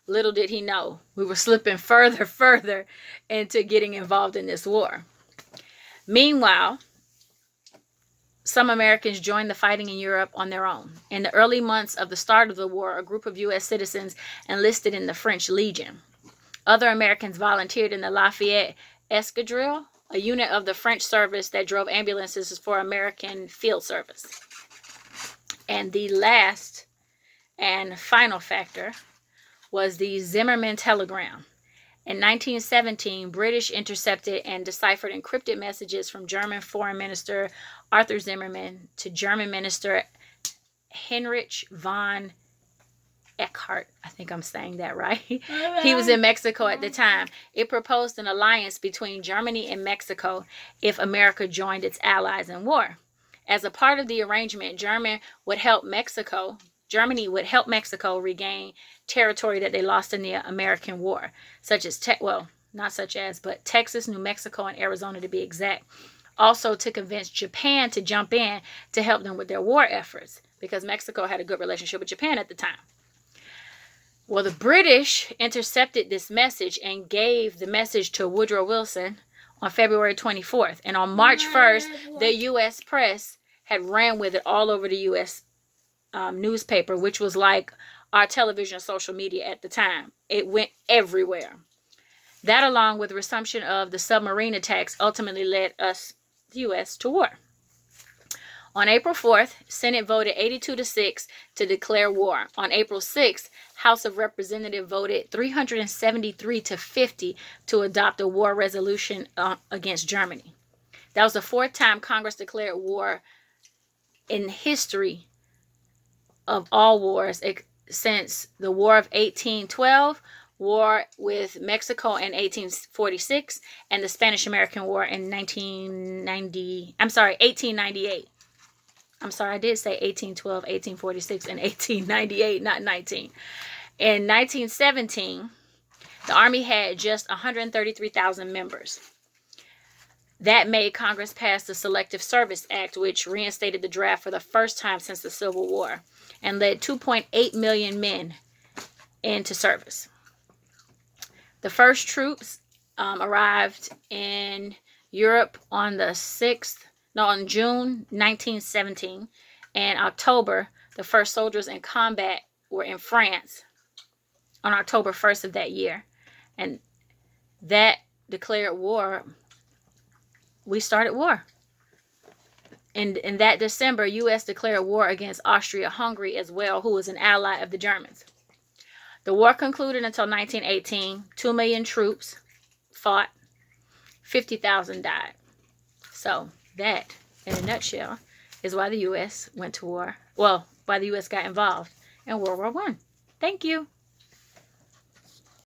Little did he know we were slipping further into getting involved in this war. Meanwhile, some Americans joined the fighting in Europe on their own. In the early months of the start of the war, a group of U.S. citizens enlisted in the French Legion. Other Americans volunteered in the Lafayette Escadrille, a unit of the French service that drove ambulances for American field service. And the last and final factor was the Zimmermann telegram. In 1917, British intercepted and deciphered encrypted messages from German Foreign Minister Arthur Zimmermann to German Minister Heinrich von Eckhart. I think I'm saying that right. He was in Mexico at the time. It proposed an alliance between Germany and Mexico if America joined its allies in war. As a part of the arrangement, Germany would help Mexico regain territory that they lost in the American War, Texas, New Mexico, and Arizona to be exact. Also to convince Japan to jump in to help them with their war efforts, because Mexico had a good relationship with Japan at the time. Well, the British intercepted this message and gave the message to Woodrow Wilson on February 24th. And on March 1st, the U.S. press had ran with it all over the U.S. Newspaper, which was like our television and social media at the time. It went everywhere. That, along with the resumption of the submarine attacks, ultimately led the U.S. to war. On April 4th, Senate voted 82-6 to declare war. On April 6th, House of Representatives voted 373-50 to adopt a war resolution against Germany. That was the fourth time Congress declared war in history of all wars since the War of 1812, war with Mexico in 1846, and the Spanish-American War in 1898. I'm sorry, I did say 1812, 1846, and 1898, not 19. In 1917, the Army had just 133,000 members. That made Congress pass the Selective Service Act, which reinstated the draft for the first time since the Civil War and led 2.8 million men into service. The first troops arrived in Europe on June 1917, and October, the first soldiers in combat were in France on October 1st of that year. And that declared war. We started war. And in that December, U.S. declared war against Austria-Hungary as well, who was an ally of the Germans. The war concluded until 1918. 2 million troops fought. 50,000 died. So that, in a nutshell, is why the U.S. went to war. Well, why the U.S. got involved in World War I. Thank you.